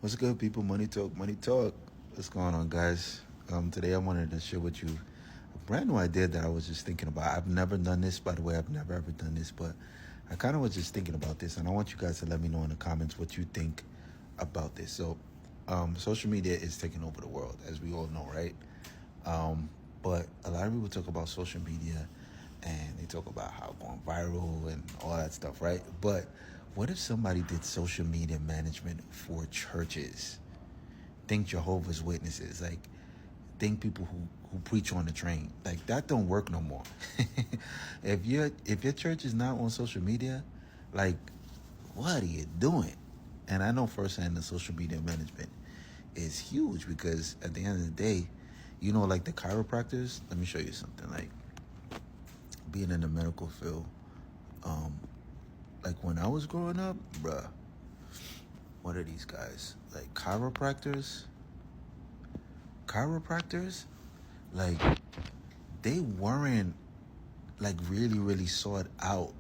What's good, people? Money talk, money talk. What's going on, guys? Today I wanted to share with you a brand new idea that I was just thinking about. I've never done this, by the way. I've never ever done this, but I kind of was just thinking about this, and I want you guys to let me know in the comments what you think about this. Social media is taking over the world, as we all know, right? But a lot of people talk about social media and they talk about how going viral and all that stuff, right? But what if somebody did social media management for churches? Think Jehovah's Witnesses, like think people who preach on the train. Like that don't work no more. If your church is not on social media, like what are you doing? And I know firsthand the social media management is huge because at the end of the day, like the chiropractors. Let me show you something. Like being in the medical field, um, like when I was growing up, bruh, what are these guys? Like chiropractors, like they weren't like really, really sought out,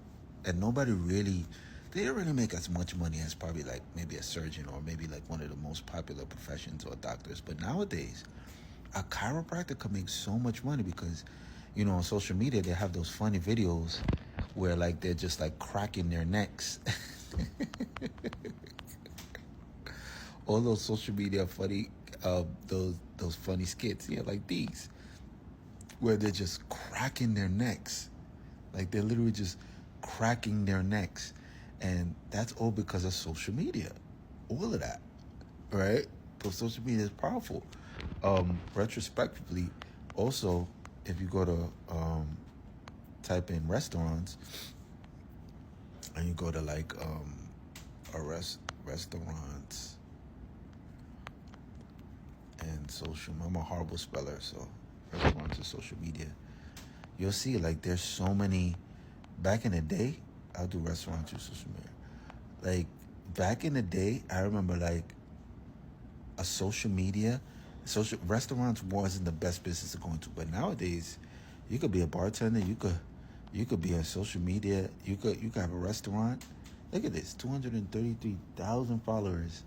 and nobody really, they didn't really make as much money as probably like maybe a surgeon or maybe like one of the most popular professions or doctors. But nowadays, a chiropractor can make so much money because, on social media they have those funny videos where like they're just like cracking their necks. All those social media funny, those funny skits, yeah, like these, where they're just cracking their necks, like they're literally just cracking their necks, and that's all because of social media. All of that, right? But social media is powerful. Retrospectively, also, if you go to type in restaurants and you go to like restaurants and social. I'm a horrible speller, so restaurants and social media. You'll see like there's so many. Back in the day, I'll do restaurants and social media. Like back in the day, I remember like a social restaurants wasn't the best business to go into, but nowadays, you could be a bartender. You could be on social media. You could have a restaurant. Look at this, 233,000 followers.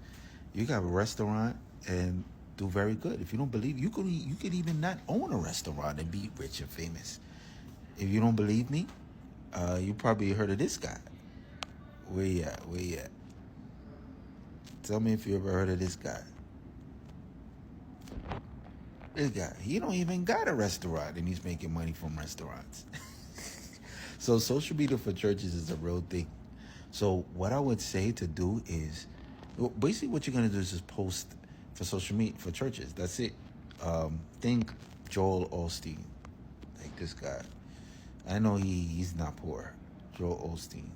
You could have a restaurant and do very good. If you don't believe, you could even not own a restaurant and be rich and famous. If you don't believe me, you probably heard of this guy. Where you at? Where you at? Tell me if you ever heard of this guy. This guy, he don't even got a restaurant and he's making money from restaurants. So social media for churches is a real thing. So what I would say to do is, basically what you're gonna do is just post for social media for churches. That's it. Think Joel Osteen, like this guy. I know he's not poor. Joel Osteen,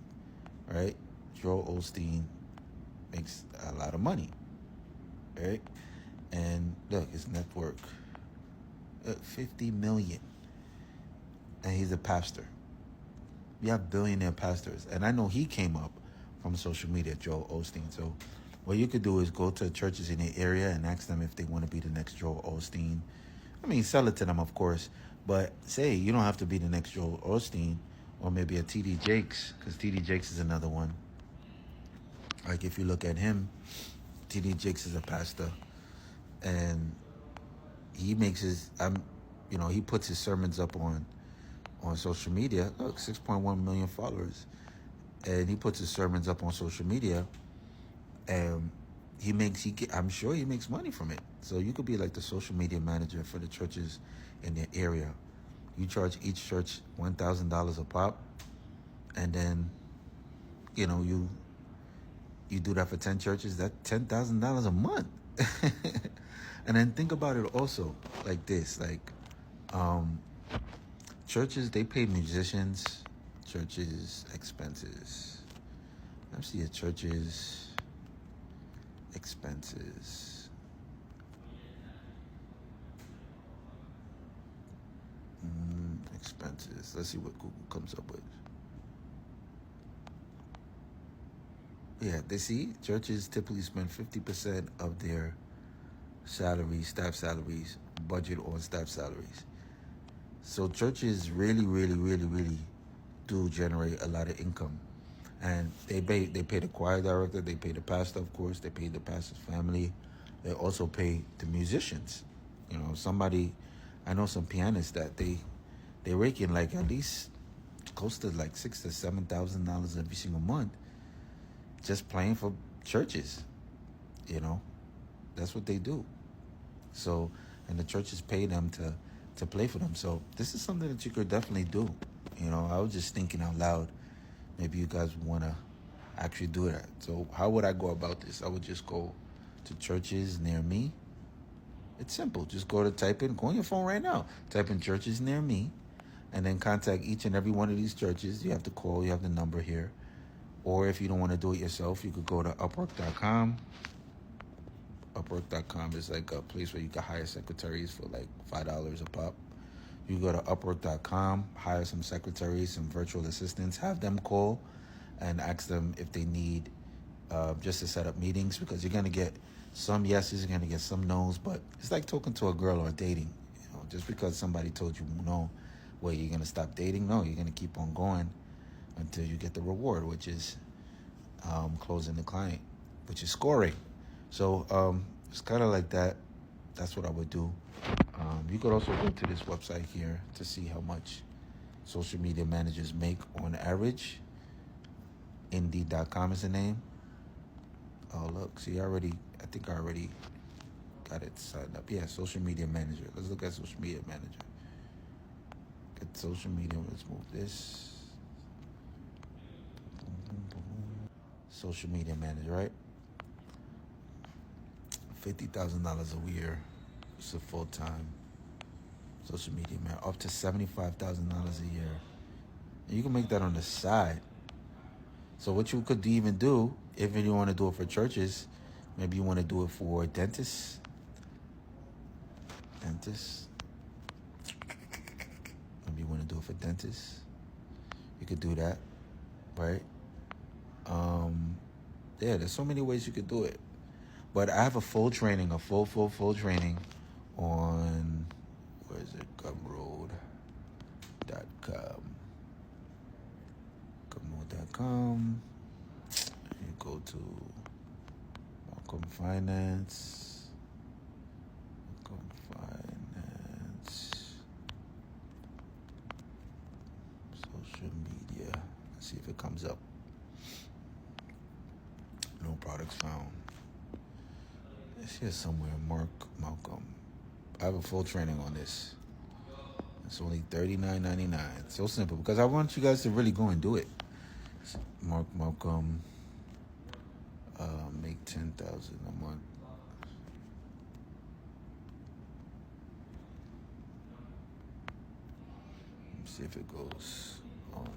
right? Joel Osteen makes a lot of money, right? And look, his network, 50 million, and he's a pastor. We have billionaire pastors, and I know he came up from social media, Joel Osteen. So, what you could do is go to churches in the area and ask them if they want to be the next Joel Osteen. I mean, sell it to them, of course, but say you don't have to be the next Joel Osteen, or maybe a TD Jakes, because TD Jakes is another one. Like if you look at him, TD Jakes is a pastor, and he makes he puts his sermons up on social media. Look, 6.1 million followers, and he puts his sermons up on social media, and I'm sure he makes money from it. So you could be like the social media manager for the churches in their area. You charge each church $1,000 a pop, and then you do that for 10 churches. That's $10,000 a month. And then think about it also like this, like churches, they pay musicians. Churches expenses. Let me see a church's expenses. Expenses. Let's see what Google comes up with. Yeah, they see churches typically spend 50% of their salaries, staff salaries, budget on staff salaries. So churches really, really, really, really do generate a lot of income. And they pay the choir director, they pay the pastor, of course, they pay the pastor's family, they also pay the musicians. You know, somebody, I know some pianists that they rake in like at least close to like $6,000 to $7,000 every single month just playing for churches. You know, that's what they do. So, and the churches pay them to play for them. So this is something that you could definitely do. You know, I was just thinking out loud. Maybe you guys want to actually do that. So how would I go about this? I would just go to churches near me. It's simple. Just go on your phone right now. Type in churches near me, and then contact each and every one of these churches. You have to call. You have the number here. Or if you don't want to do it yourself, you could go to Upwork.com. Upwork.com is like a place where you can hire secretaries for like $5 a pop. You go to Upwork.com, hire some secretaries, some virtual assistants, have them call and ask them if they need just to set up meetings, because you're going to get some yeses, you're going to get some no's, but it's like talking to a girl or dating. You know, just because somebody told you no, well, you're going to stop dating? No, you're going to keep on going until you get the reward, which is closing the client, which is scoring. So it's kind of like that. That's what I would do. You could also go to this website here to see how much social media managers make on average. Indeed.com is the name. Oh, look. See, I think I already got it signed up. Yeah, social media manager. Let's look at social media manager. Get social media. Let's move this. Social media manager, right? $50,000 a year. It's a full-time social media man. Up to $75,000 a year. And you can make that on the side. So what you could even do, if you want to do it for churches, maybe you want to do it for dentists. Maybe you want to do it for dentists. You could do that, right? Yeah, there's so many ways you could do it. But I have a full training, full training on, where is it? Gumroad.com. Gumroad.com. You go to Malcolm Finance. Social media. Let's see if it comes up. No products found. It's here somewhere. Malcolm. I have a full training on this. It's only $39.99. So simple, because I want you guys to really go and do it. Malcolm. Make $10,000 a month. Let's see if it goes. Oh no.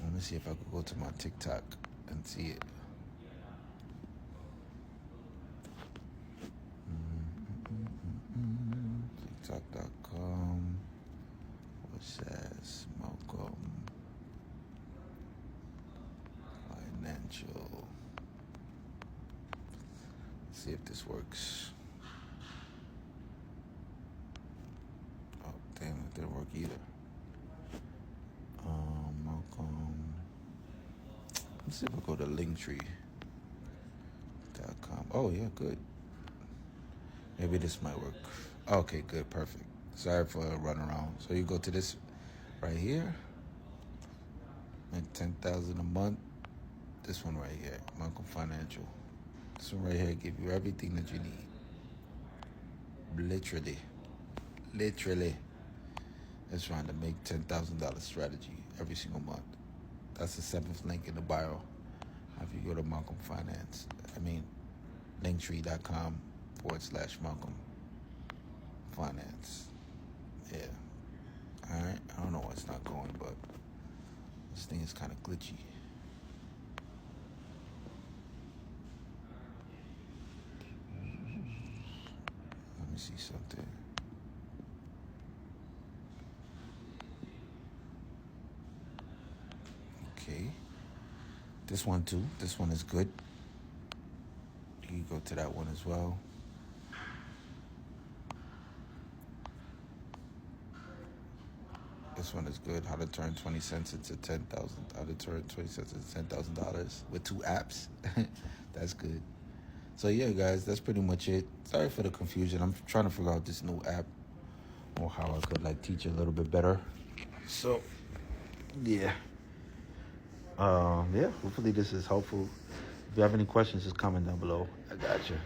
Let me see if I could go to my TikTok and see it. TikTok.com. What's that? Malcolm Financial. Let's see if this works. Oh, damn, it didn't work either. Malcolm. Let's see if I go to Linktree.com. Oh, yeah, good. Maybe this might work. Okay, good, perfect. Sorry for a run around. So you go to this right here. Make $10,000 a month. This one right here, Malcolm Financial. This one right here give you everything that you need. Literally. It's trying to make $10,000 strategy every single month. That's the 7th link in the bio. If you go to Malcolm Finance, Linktree.com/Malcolm Finance. Yeah. All right. I don't know why it's not going, but this thing is kind of glitchy. Let me see something. Okay. This one too. This one is good. You can go to that one as well. This this one is good. How to turn 20 cents into 10,000. How to turn 20 cents into $10,000 with 2 apps. That's good. So yeah, guys, that's pretty much it. Sorry for the confusion. I'm trying to figure out this new app or how I could like teach it a little bit better. So yeah. Yeah, hopefully this is helpful. If you have any questions, just comment down below. I got you.